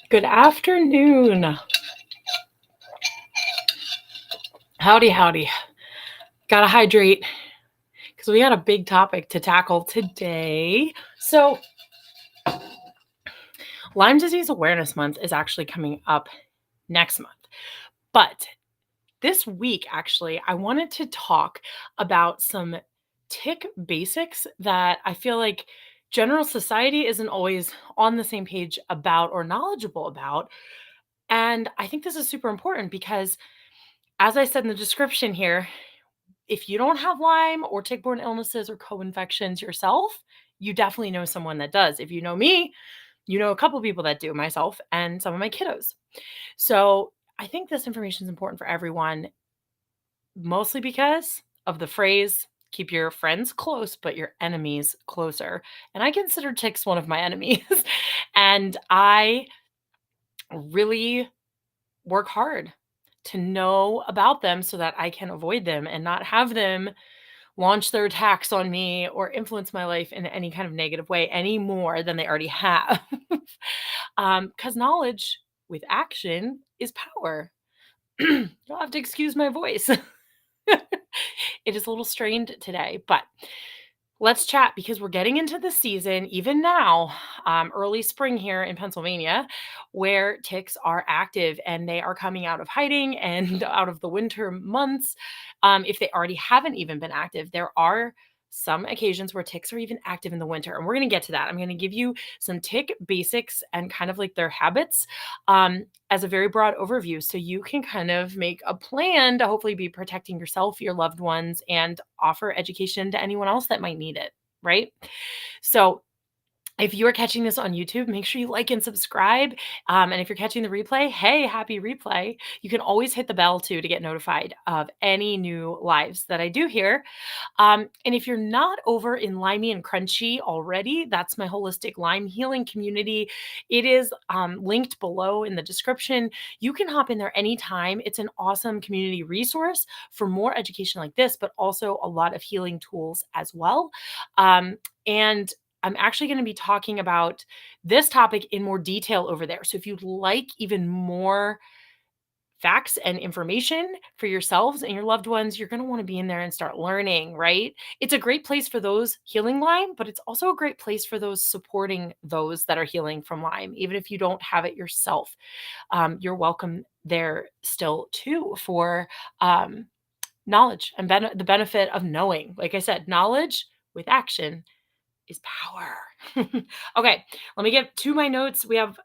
Good afternoon. Howdy, howdy. Gotta hydrate because we got a big topic to tackle today. So, Lyme Disease Awareness Month is actually coming up next month. But this week, actually, I wanted to talk about some tick basics that I feel like general society isn't always on the same page about or knowledgeable about. And I think this is super important because, as I said in the description here, if you don't have Lyme or tick-borne illnesses or co-infections yourself, you definitely know someone that does. If you know me, you know a couple people that do, myself and some of my kiddos. So I think this information is important for everyone, mostly because of the phrase, keep your friends close, but your enemies closer. And I consider ticks one of my enemies. And I really work hard to know about them so that I can avoid them and not have them launch their attacks on me or influence my life in any kind of negative way any more than they already have. Because knowledge with action is power. You'll have to excuse my voice. It is a little strained today, but let's chat because we're getting into the season, even now, early spring here in Pennsylvania, where ticks are active and they are coming out of hiding and out of the winter months. If they already haven't even been active, there are some occasions where ticks are even active in the winter. And we're going to get to that. I'm going to give you some tick basics and kind of like their habits as a very broad overview. So you can kind of make a plan to hopefully be protecting yourself, your loved ones, and offer education to anyone else that might need it, right? So if you are catching this on YouTube, make sure you like and subscribe. And if you're catching the replay, hey, happy replay. You can always hit the bell too to get notified of any new lives that I do here. And if you're not over in Lyme-y and Crunchy already, that's my holistic Lyme healing community. It is linked below in the description. You can hop in there anytime. It's an awesome community resource for more education like this, but also a lot of healing tools as well. And I'm actually going to be talking about this topic in more detail over there. So if you'd like even more facts and information for yourselves and your loved ones, you're going to want to be in there and start learning, right? It's a great place for those healing Lyme, but it's also a great place for those supporting those that are healing from Lyme, even if you don't have it yourself. You're welcome there still too for knowledge and the benefit of knowing. Like I said, knowledge with action is power. Okay, let me get to my notes. We have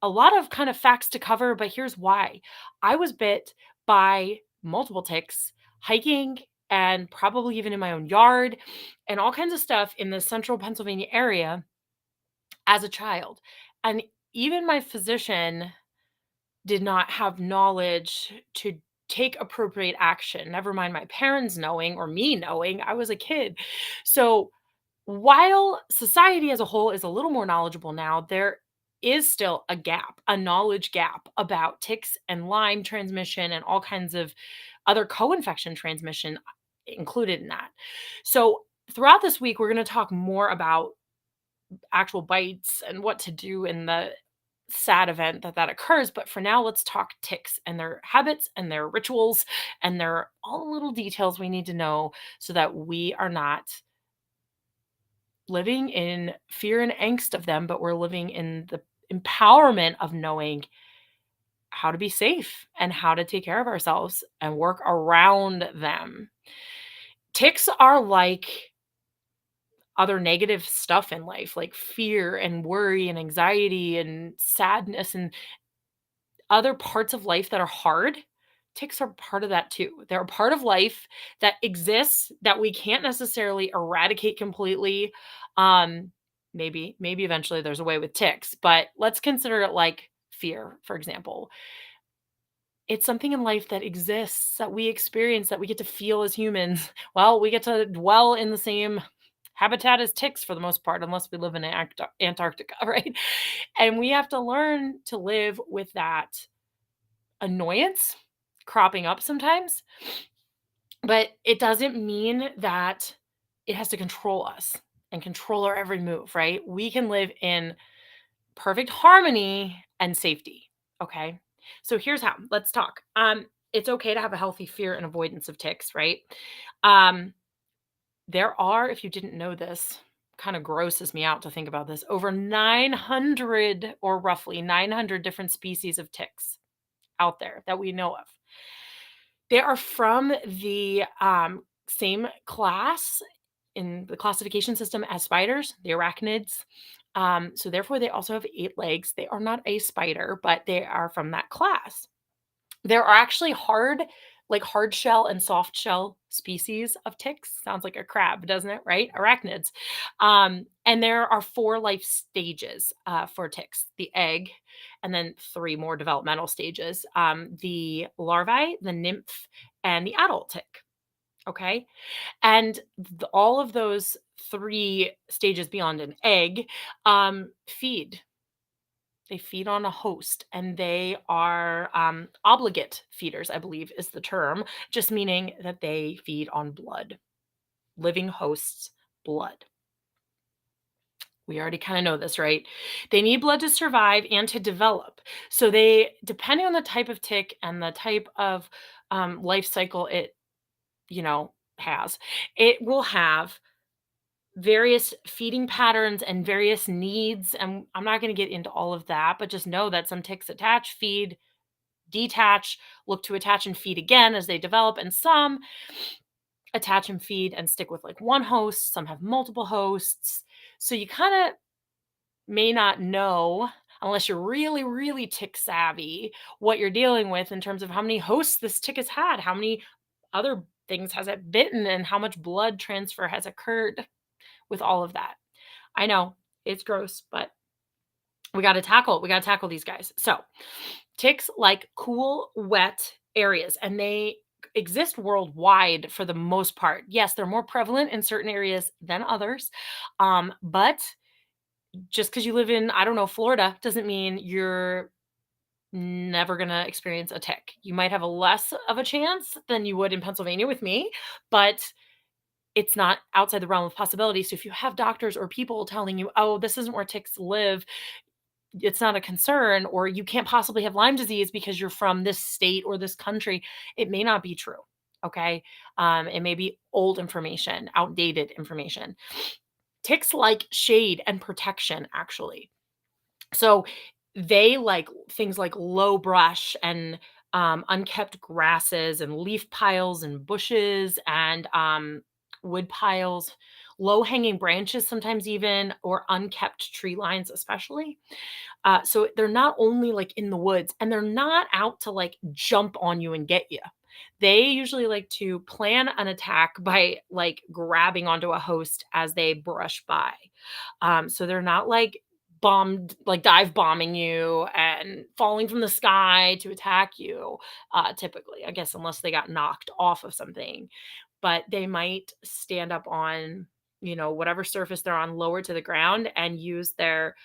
a lot of kind of facts to cover, but here's why. I was bit by multiple ticks hiking and probably even in my own yard and all kinds of stuff in the central Pennsylvania area as a child. And even my physician did not have knowledge to take appropriate action, never mind my parents knowing or me knowing. I was a kid. So while society as a whole is a little more knowledgeable now, there is still a gap, a knowledge gap about ticks and Lyme transmission and all kinds of other co-infection transmission included in that. So throughout this week, we're going to talk more about actual bites and what to do in the sad event that occurs. But for now, let's talk ticks and their habits and their rituals and their all the little details we need to know so that we are not living in fear and angst of them, but we're living in the empowerment of knowing how to be safe and how to take care of ourselves and work around them. Ticks are like other negative stuff in life, like fear and worry and anxiety and sadness and other parts of life that are hard. Ticks are part of that too. They're a part of life that exists that we can't necessarily eradicate completely. Um, maybe eventually there's a way with ticks, but let's consider it like fear, for example. It's something in life that exists that we experience that we get to feel as humans. Well, we get to dwell in the same habitat as ticks for the most part, unless we live in Antarctica, right? And we have to learn to live with that annoyance cropping up sometimes, but it doesn't mean that it has to control us and control our every move, right? We can live in perfect harmony and safety. Okay. So here's how. Let's talk. It's okay to have a healthy fear and avoidance of ticks, right? Um, there are, if you didn't know this, kind of grosses me out to think about this, over 900 or roughly 900 different species of ticks out there that we know of. They are from the same class in the classification system as spiders, the arachnids. So therefore, they also have 8 legs. They are not a spider, but they are from that class. There are actually hard shell and soft shell species of ticks. Sounds like a crab, doesn't it? Right? Arachnids. And there are 4 life stages for ticks: the egg, and then 3 more developmental stages: the larvae, the nymph, and the adult tick. Okay. And all of those 3 stages beyond an egg feed. They feed on a host, and they are obligate feeders, I believe is the term, just meaning that they feed on blood, living hosts' blood. We already kind of know this, right? They need blood to survive and to develop. So they, depending on the type of tick and the type of life cycle it, has, it will have various feeding patterns and various needs. And I'm not going to get into all of that, but just know that some ticks attach, feed, detach, look to attach and feed again as they develop, and some attach and feed and stick with like one host. Some have multiple hosts. So you kind of may not know, unless you're really, really tick savvy, what you're dealing with in terms of how many hosts this tick has had, how many other things has it bitten, and how much blood transfer has occurred with all of that. I know it's gross, but we got to tackle these guys. So, ticks like cool, wet areas, and they exist worldwide for the most part. Yes, they're more prevalent in certain areas than others. But just because you live in, I don't know, Florida, doesn't mean you're never going to experience a tick. You might have a less of a chance than you would in Pennsylvania with me, but it's not outside the realm of possibility. So if you have doctors or people telling you, oh, this isn't where ticks live, it's not a concern, or you can't possibly have Lyme disease because you're from this state or this country, it may not be true. Okay. It may be old information, outdated information. Ticks like shade and protection, actually. So they like things like low brush and unkept grasses and leaf piles and bushes and wood piles, low hanging branches, sometimes even, or unkept tree lines, especially. So they're not only like in the woods, and they're not out to like jump on you and get you. They usually like to plan an attack by like grabbing onto a host as they brush by. So they're not like dive bombing you and falling from the sky to attack you, typically, I guess, unless they got knocked off of something. But they might stand up on, whatever surface they're on, lower to the ground, and use their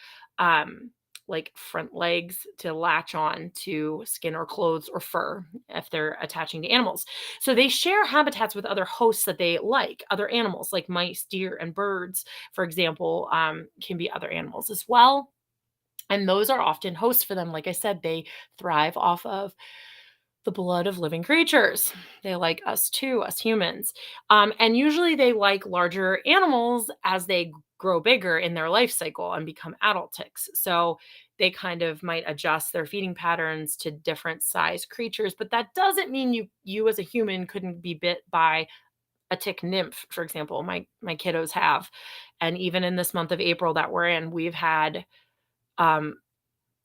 um like front legs to latch on to skin or clothes or fur if they're attaching to animals. So they share habitats with other hosts that they like, other animals like mice, deer, and birds, for example, can be other animals as well. And those are often hosts for them. Like I said, they thrive off of the blood of living creatures. They like us too, us humans. And usually they like larger animals as they grow bigger in their life cycle and become adult ticks. So they kind of might adjust their feeding patterns to different size creatures, but that doesn't mean you as a human couldn't be bit by a tick nymph, for example. My kiddos have. And even in this month of April that we're in, we've had um,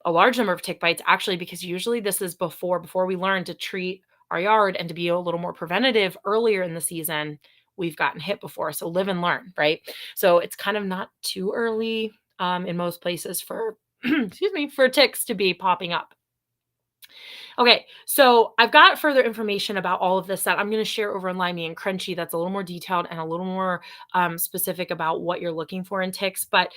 a large number of tick bites, actually, because usually this is before we learn to treat our yard and to be a little more preventative earlier in the season. We've gotten hit before. So live and learn, right? So it's kind of not too early in most places for excuse me, for ticks to be popping up. Okay, so I've got further information about all of this that I'm going to share over in Lyme-y and Crunchy that's a little more detailed and a little more specific about what you're looking for in ticks. But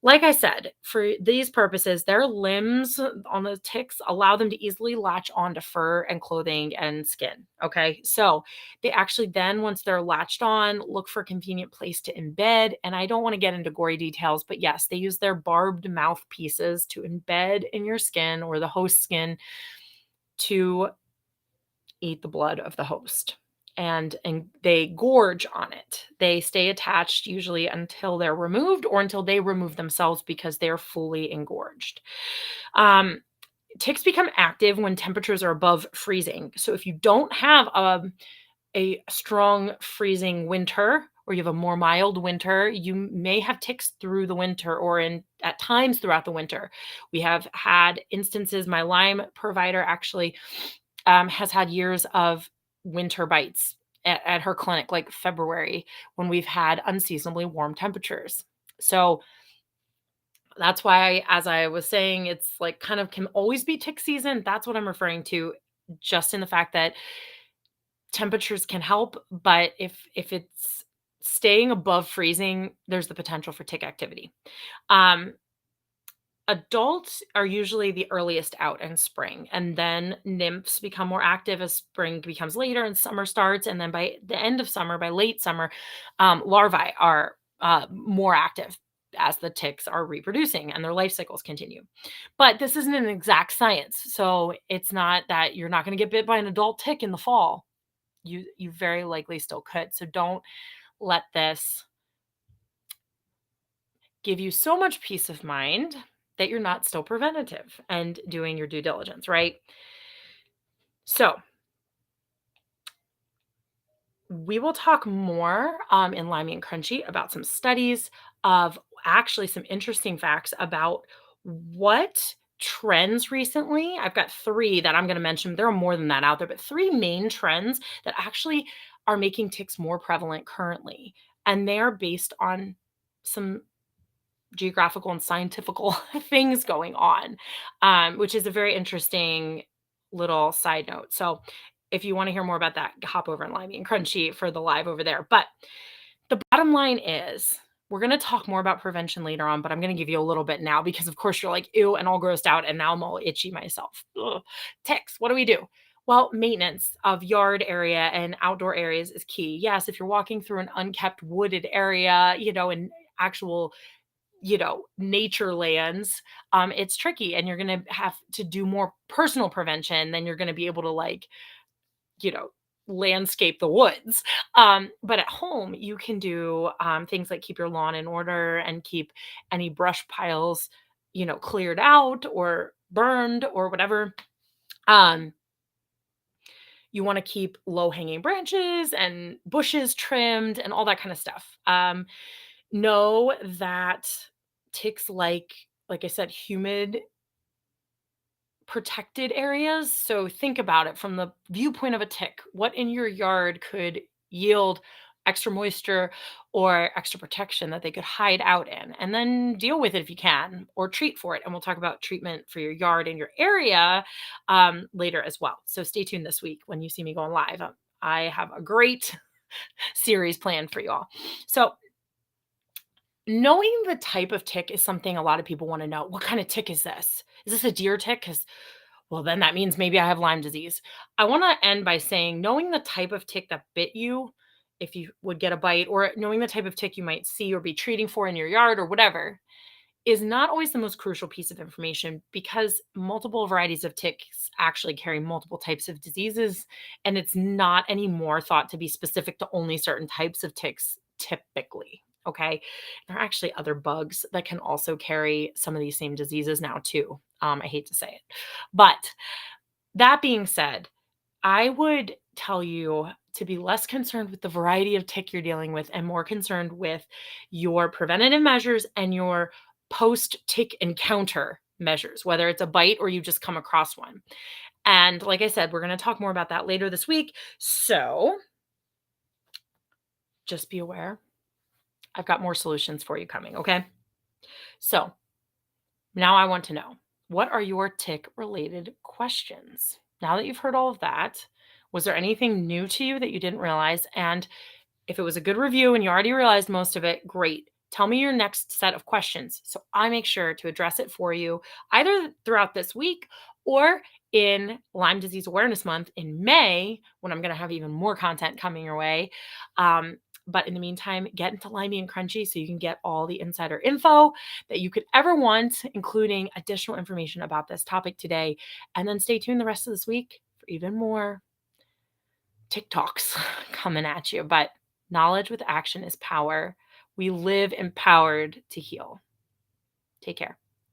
Like I said, for these purposes, their limbs on the ticks allow them to easily latch onto fur and clothing and skin. Okay. So they actually then, once they're latched on, look for a convenient place to embed. And I don't want to get into gory details, but yes, they use their barbed mouthpieces to embed in your skin or the host skin to eat the blood of the host. And they gorge on it. They stay attached usually until they're removed or until they remove themselves because they're fully engorged. Um, Ticks become active when temperatures are above freezing. So if you don't have a strong freezing winter or you have a more mild winter, you may have ticks through the winter or in at times throughout the winter. We have had instances, my Lyme provider actually has had years of winter bites at her clinic, like February, when we've had unseasonably warm temperatures. So that's why, as I was saying, it's like kind of can always be tick season. That's what I'm referring to, just in the fact that temperatures can help, but if it's staying above freezing, there's the potential for tick activity. Um, Adults are usually the earliest out in spring, and then nymphs become more active as spring becomes later and summer starts. And then by the end of summer, by late summer, larvae are more active as the ticks are reproducing and their life cycles continue. But this isn't an exact science, so it's not that you're not going to get bit by an adult tick in the fall. You very likely still could. So don't let this give you so much peace of mind that you're not still preventative and doing your due diligence, right? So, we will talk more in Limey and Crunchy about some studies of actually some interesting facts about what trends recently. I've got three that I'm going to mention. There are more than that out there, but three main trends that actually are making ticks more prevalent currently. And they are based on some geographical and scientifical things going on, which is a very interesting little side note. So, if you want to hear more about that, hop over and Limey and Crunchy for the live over there. But the bottom line is, we're going to talk more about prevention later on, but I'm going to give you a little bit now because, of course, you're like, ew, and all grossed out, and now I'm all itchy myself. Ugh. Ticks, what do we do? Well, maintenance of yard area and outdoor areas is key. Yes, if you're walking through an unkept wooded area, in actual nature lands, it's tricky and you're going to have to do more personal prevention than you're going to be able to you know, landscape the woods. But at home, you can do things like keep your lawn in order and keep any brush piles, cleared out or burned or whatever. Um, you want to keep low hanging branches and bushes trimmed and all that kind of stuff. Know that ticks like I said, humid protected areas. So think about it from the viewpoint of a tick. What in your yard could yield extra moisture or extra protection that they could hide out in? And then deal with it if you can, or treat for it. And we'll talk about treatment for your yard and your area later as well. So stay tuned this week when you see me going live. I have a great series planned for you all. So knowing the type of tick is something a lot of people want to know. What kind of tick is this? Is this a deer tick? Because, well, then that means maybe I have Lyme disease. I want to end by saying knowing the type of tick that bit you, if you would get a bite, or knowing the type of tick you might see or be treating for in your yard or whatever, is not always the most crucial piece of information because multiple varieties of ticks actually carry multiple types of diseases, and it's not anymore thought to be specific to only certain types of ticks typically. Okay. There are actually other bugs that can also carry some of these same diseases now, too. I hate to say it. But that being said, I would tell you to be less concerned with the variety of tick you're dealing with and more concerned with your preventative measures and your post tick encounter measures, whether it's a bite or you just come across one. And like I said, we're going to talk more about that later this week. So just be aware. I've got more solutions for you coming. Okay. So now I want to know, what are your tick related questions? Now that you've heard all of that, was there anything new to you that you didn't realize? And if it was a good review and you already realized most of it, great. Tell me your next set of questions so I make sure to address it for you either throughout this week or in Lyme Disease Awareness Month in May, when I'm going to have even more content coming your way. But in the meantime, get into Limey and Crunchy so you can get all the insider info that you could ever want, including additional information about this topic today. And then stay tuned the rest of this week for even more TikToks coming at you. But knowledge with action is power. We live empowered to heal. Take care.